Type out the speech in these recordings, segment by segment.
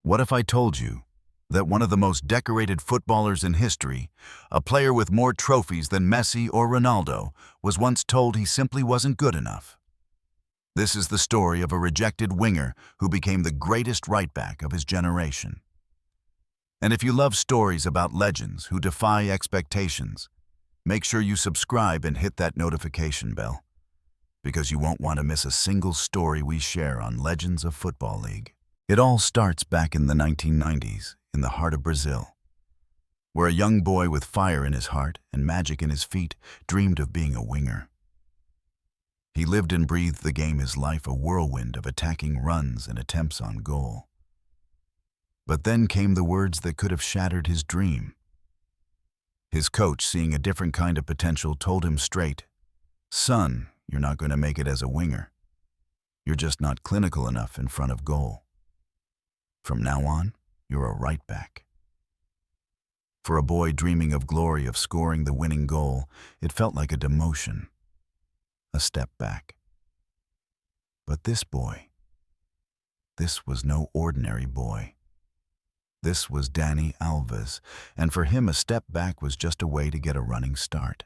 What if I told you that one of the most decorated footballers in history, a player with more trophies than Messi or Ronaldo, was once told he simply wasn't good enough? This is the story of a rejected winger who became the greatest right-back of his generation. And if you love stories about legends who defy expectations, make sure you subscribe and hit that notification bell, because you won't want to miss a single story we share on Legends of Football League. It all starts back in the 1990s, in the heart of Brazil, where a young boy with fire in his heart and magic in his feet dreamed of being a winger. He lived and breathed the game his life, a whirlwind of attacking runs and attempts on goal. But then came the words that could have shattered his dream. His coach, seeing a different kind of potential, told him straight, "Son, you're not going to make it as a winger. You're just not clinical enough in front of goal. From now on, you're a right back." For a boy dreaming of glory of scoring the winning goal, it felt like a demotion, a step back. But this boy, this was no ordinary boy. This was Dani Alves, and for him a step back was just a way to get a running start.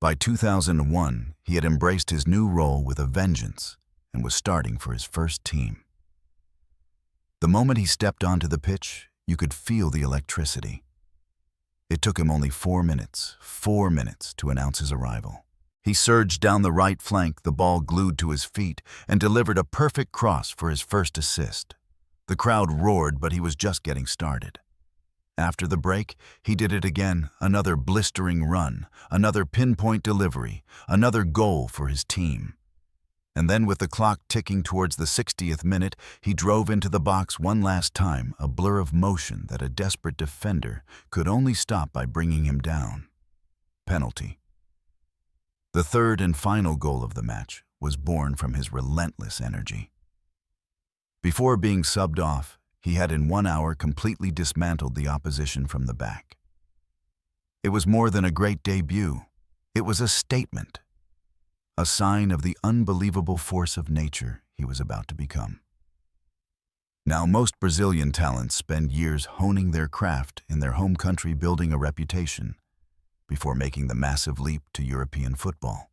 By 2001, he had embraced his new role with a vengeance and was starting for his first team. The moment he stepped onto the pitch, you could feel the electricity. It took him only 4 minutes to announce his arrival. He surged down the right flank, the ball glued to his feet, and delivered a perfect cross for his first assist. The crowd roared, but he was just getting started. After the break, he did it again, another blistering run, another pinpoint delivery, another goal for his team. And then, with the clock ticking towards the 60th minute, he drove into the box one last time, a blur of motion that a desperate defender could only stop by bringing him down. Penalty. The third and final goal of the match was born from his relentless energy. Before being subbed off, he had in 1 hour completely dismantled the opposition from the back. It was more than a great debut. It was a statement, a sign of the unbelievable force of nature he was about to become. Now, most Brazilian talents spend years honing their craft in their home country, building a reputation, before making the massive leap to European football.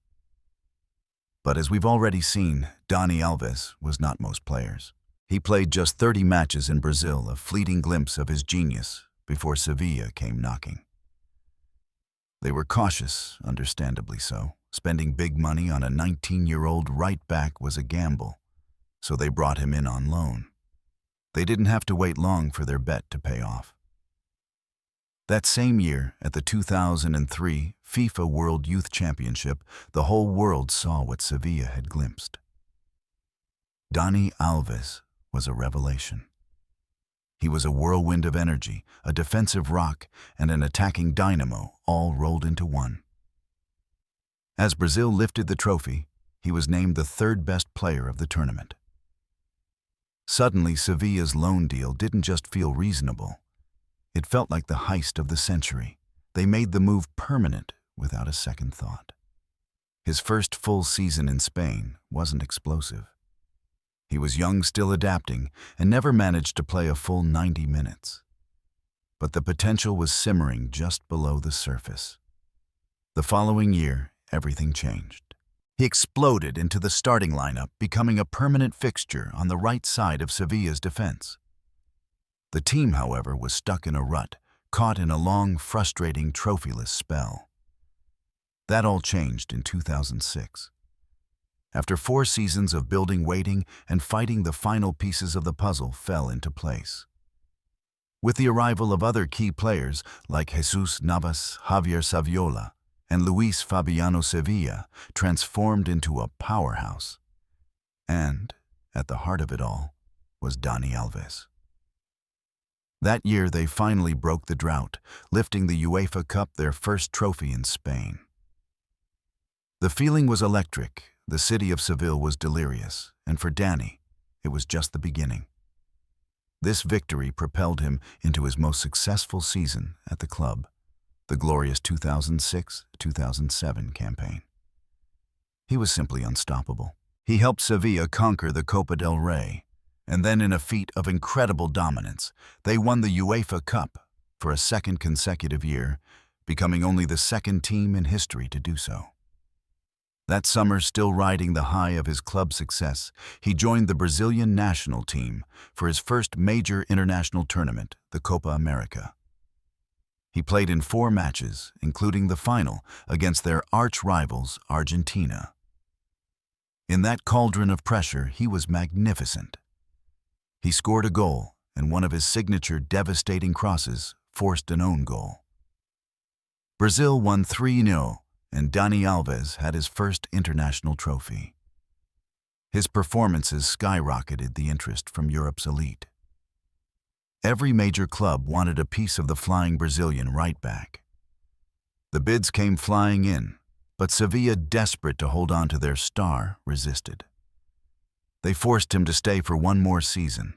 But as we've already seen, Dani Alves was not most players. He played just 30 matches in Brazil, a fleeting glimpse of his genius before Sevilla came knocking. They were cautious, understandably so. Spending big money on a 19-year-old right back was a gamble, so they brought him in on loan. They didn't have to wait long for their bet to pay off. That same year, at the 2003 FIFA World Youth Championship, the whole world saw what Sevilla had glimpsed. Dani Alves was a revelation. He was a whirlwind of energy, a defensive rock, and an attacking dynamo, all rolled into one. As Brazil lifted the trophy, he was named the third best player of the tournament. Suddenly, Sevilla's loan deal didn't just feel reasonable. It felt like the heist of the century. They made the move permanent without a second thought. His first full season in Spain wasn't explosive. He was young, still adapting, and never managed to play a full 90 minutes. But the potential was simmering just below the surface. The following year, everything changed. He exploded into the starting lineup, becoming a permanent fixture on the right side of Sevilla's defense. The team, however, was stuck in a rut, caught in a long, frustrating, trophyless spell. That all changed in 2006. After 4 seasons of building, waiting, and fighting, the final pieces of the puzzle fell into place. With the arrival of other key players like Jesus Navas, Javier Saviola, and Luis Fabiano, Sevilla transformed into a powerhouse. And, at the heart of it all, was Dani Alves. That year, they finally broke the drought, lifting the UEFA Cup, their first trophy in Spain. The feeling was electric. The city of Seville was delirious, and for Dani, it was just the beginning. This victory propelled him into his most successful season at the club, the glorious 2006-2007 campaign. He was simply unstoppable. He helped Sevilla conquer the Copa del Rey, And then in a feat of incredible dominance, they won the UEFA Cup for a second consecutive year, becoming only the second team in history to do so. That summer, still riding the high of his club success, he joined the Brazilian national team for his first major international tournament, the Copa America. He played in 4 matches, including the final, against their arch-rivals, Argentina. In that cauldron of pressure, he was magnificent. He scored a goal, and one of his signature devastating crosses forced an own goal. Brazil won 3-0, and Dani Alves had his first international trophy. His performances skyrocketed the interest from Europe's elite. Every major club wanted a piece of the flying Brazilian right back. The bids came flying in, but Sevilla, desperate to hold on to their star, resisted. They forced him to stay for one more season.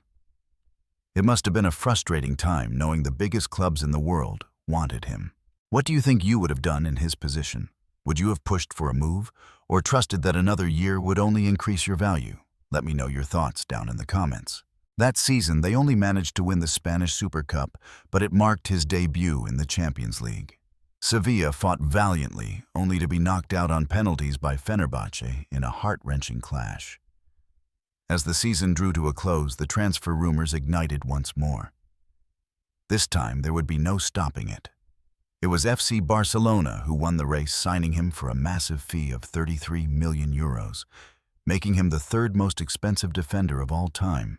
It must have been a frustrating time knowing the biggest clubs in the world wanted him. What do you think you would have done in his position? Would you have pushed for a move, or trusted that another year would only increase your value? Let me know your thoughts down in the comments. That season, they only managed to win the Spanish Super Cup, but it marked his debut in the Champions League. Sevilla fought valiantly, only to be knocked out on penalties by Fenerbahce in a heart-wrenching clash. As the season drew to a close, the transfer rumors ignited once more. This time, there would be no stopping it. It was FC Barcelona who won the race, signing him for a massive fee of 33 million euros, making him the 3rd most expensive defender of all time,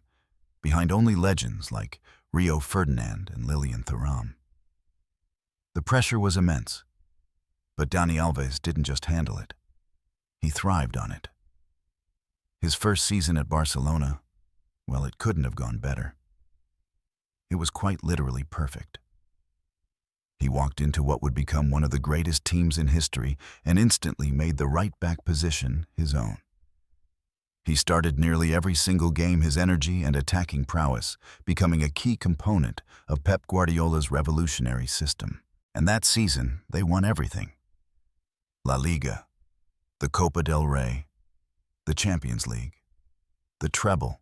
behind only legends like Rio Ferdinand and Lilian Thuram. The pressure was immense, but Dani Alves didn't just handle it. He thrived on it. His first season at Barcelona, well, it couldn't have gone better. It was quite literally perfect. He walked into what would become one of the greatest teams in history and instantly made the right-back position his own. He started nearly every single game, his energy and attacking prowess becoming a key component of Pep Guardiola's revolutionary system. And that season, they won everything. La Liga, the Copa del Rey, the Champions League, the treble.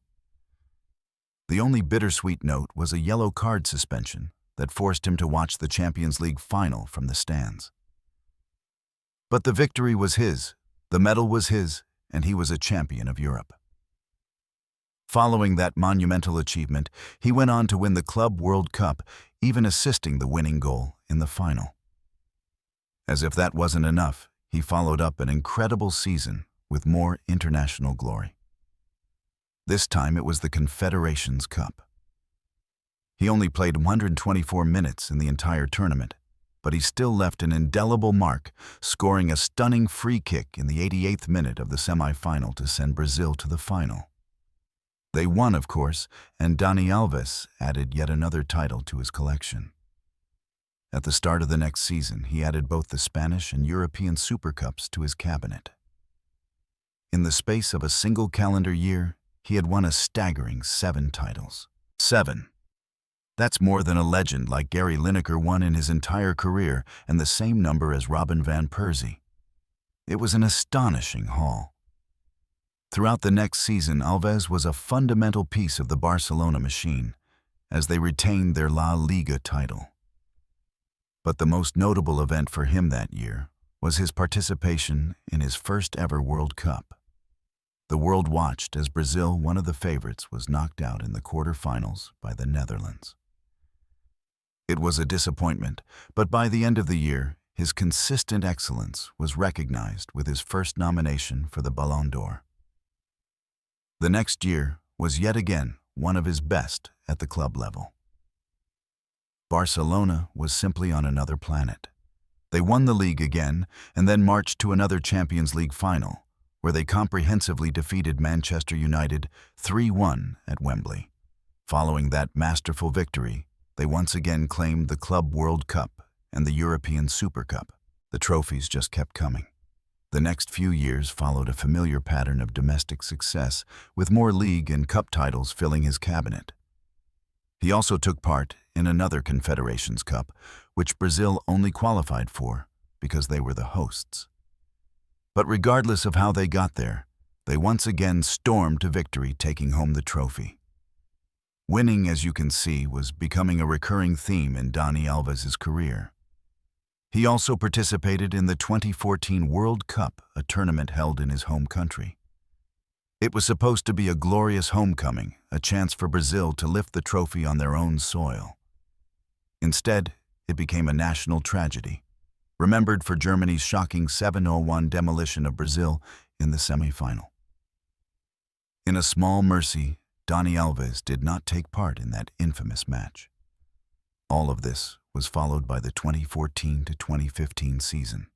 The only bittersweet note was a yellow card suspension that forced him to watch the Champions League final from the stands. But the victory was his, the medal was his, and he was a champion of Europe. Following that monumental achievement, he went on to win the Club World Cup, even assisting the winning goal in the final. As if that wasn't enough, he followed up an incredible season with more international glory. This time it was the Confederations Cup. He only played 124 minutes in the entire tournament, but he still left an indelible mark, scoring a stunning free kick in the 88th minute of the semi-final to send Brazil to the final. They won, of course, and Dani Alves added yet another title to his collection. At the start of the next season, he added both the Spanish and European Super Cups to his cabinet. In the space of a single calendar year, he had won a staggering 7 titles. 7. That's more than a legend like Gary Lineker won in his entire career, and the same number as Robin van Persie. It was an astonishing haul. Throughout the next season, Alves was a fundamental piece of the Barcelona machine, as they retained their La Liga title. But the most notable event for him that year was his participation in his first ever World Cup. The world watched as Brazil, one of the favorites, was knocked out in the quarterfinals by the Netherlands. It was a disappointment, but by the end of the year, his consistent excellence was recognized with his first nomination for the Ballon d'Or. The next year was yet again one of his best at the club level. Barcelona was simply on another planet. They won the league again and then marched to another Champions League final, where they comprehensively defeated Manchester United 3-1 at Wembley. Following that masterful victory, they once again claimed the Club World Cup and the European Super Cup. The trophies just kept coming. The next few years followed a familiar pattern of domestic success, with more league and cup titles filling his cabinet. He also took part in another Confederations Cup, which Brazil only qualified for because they were the hosts. But regardless of how they got there, they once again stormed to victory, taking home the trophy. Winning, as you can see, was becoming a recurring theme in Dani Alves' career. He also participated in the 2014 World Cup, a tournament held in his home country. It was supposed to be a glorious homecoming, a chance for Brazil to lift the trophy on their own soil. Instead, it became a national tragedy, remembered for Germany's shocking 7-0 demolition of Brazil in the semi-final. In a small mercy, Dani Alves did not take part in that infamous match. All of this was followed by the 2014 to 2015 season.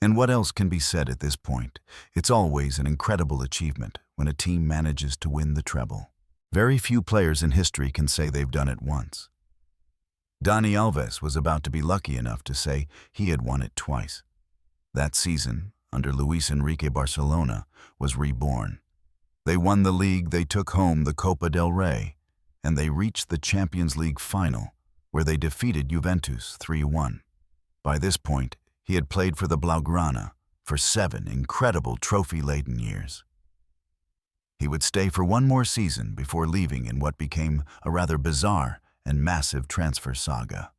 And what else can be said at this point? It's always an incredible achievement when a team manages to win the treble. Very few players in history can say they've done it once. Dani Alves was about to be lucky enough to say he had won it twice. That season, under Luis Enrique, Barcelona was reborn. They won the league, they took home the Copa del Rey, and they reached the Champions League final, where they defeated Juventus 3-1. By this point, he had played for the Blaugrana for 7 incredible trophy-laden years. He would stay for one more season before leaving in what became a rather bizarre and massive transfer saga.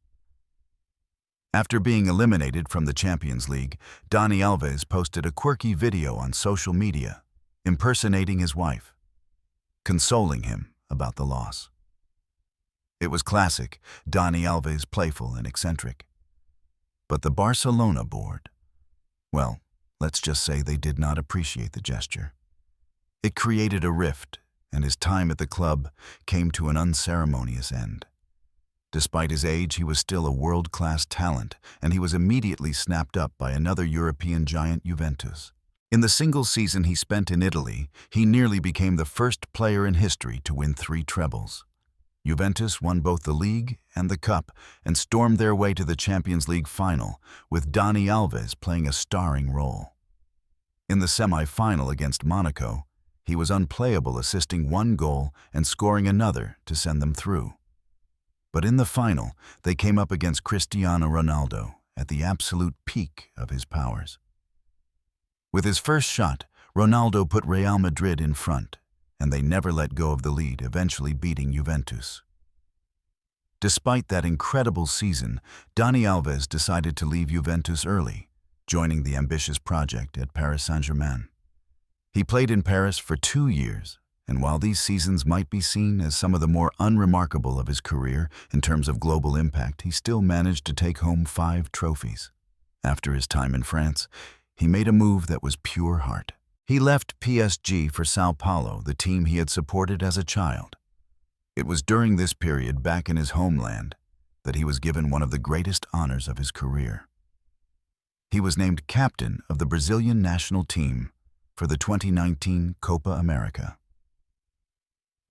After being eliminated from the Champions League, Dani Alves posted a quirky video on social media, impersonating his wife, consoling him about the loss. It was classic, Dani Alves playful and eccentric. But the Barcelona board, well, let's just say they did not appreciate the gesture. It created a rift, and his time at the club came to an unceremonious end. Despite his age, he was still a world-class talent, and he was immediately snapped up by another European giant, Juventus. In the single season he spent in Italy, he nearly became the first player in history to win 3 trebles. Juventus won both the league and the cup and stormed their way to the Champions League final, with Dani Alves playing a starring role. In the semi-final against Monaco, he was unplayable, assisting 1 goal and scoring another to send them through. But in the final, they came up against Cristiano Ronaldo at the absolute peak of his powers. With his first shot, Ronaldo put Real Madrid in front, and they never let go of the lead, eventually beating Juventus. Despite that incredible season, Dani Alves decided to leave Juventus early, joining the ambitious project at Paris Saint-Germain. He played in Paris for 2 years, and while these seasons might be seen as some of the more unremarkable of his career in terms of global impact, he still managed to take home 5 trophies. After his time in France, he made a move that was pure heart. He left PSG for Sao Paulo, the team he had supported as a child. It was during this period back in his homeland that he was given one of the greatest honors of his career. He was named captain of the Brazilian national team for the 2019 Copa America.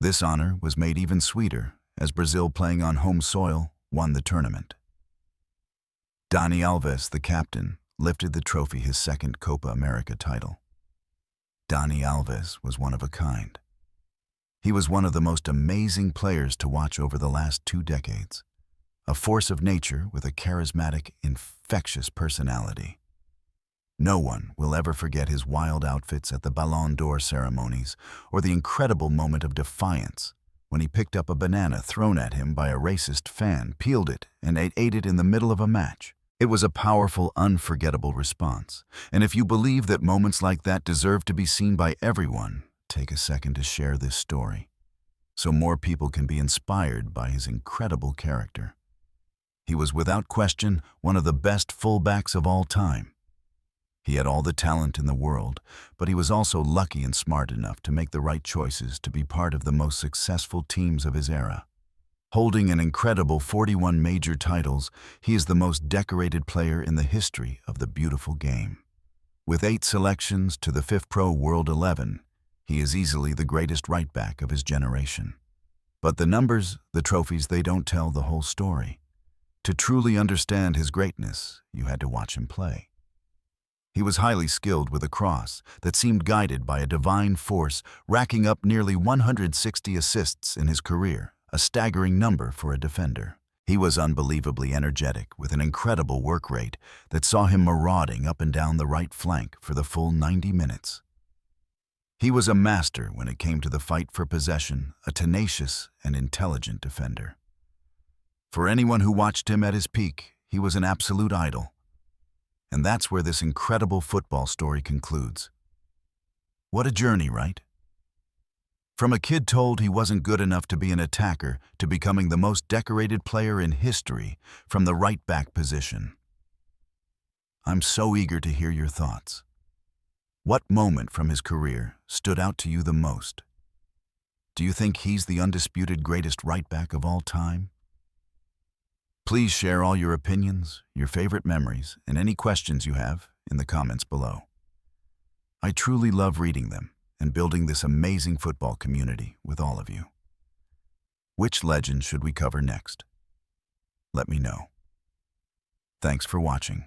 This honor was made even sweeter as Brazil, playing on home soil, won the tournament. Dani Alves, the captain, lifted the trophy, his second Copa America title. Dani Alves was one of a kind. He was one of the most amazing players to watch over the last 2 decades, a force of nature with a charismatic, infectious personality. No one will ever forget his wild outfits at the Ballon d'Or ceremonies or the incredible moment of defiance when he picked up a banana thrown at him by a racist fan, peeled it, and ate it in the middle of a match. It was a powerful, unforgettable response, and if you believe that moments like that deserve to be seen by everyone, take a second to share this story, so more people can be inspired by his incredible character. He was without question one of the best fullbacks of all time. He had all the talent in the world, but he was also lucky and smart enough to make the right choices to be part of the most successful teams of his era. Holding an incredible 41 major titles, he is the most decorated player in the history of the beautiful game. With 8 selections to the FIFPro World 11, he is easily the greatest right-back of his generation. But the numbers, the trophies, they don't tell the whole story. To truly understand his greatness, you had to watch him play. He was highly skilled with a cross that seemed guided by a divine force, racking up nearly 160 assists in his career, a staggering number for a defender. He was unbelievably energetic with an incredible work rate that saw him marauding up and down the right flank for the full 90 minutes. He was a master when it came to the fight for possession, a tenacious and intelligent defender. For anyone who watched him at his peak, he was an absolute idol. And that's where this incredible football story concludes. What a journey, right? From a kid told he wasn't good enough to be an attacker to becoming the most decorated player in history from the right-back position. I'm so eager to hear your thoughts. What moment from his career stood out to you the most? Do you think he's the undisputed greatest right-back of all time? Please share all your opinions, your favorite memories, and any questions you have in the comments below. I truly love reading them and building this amazing football community with all of you. Which legend should we cover next? Let me know. Thanks for watching.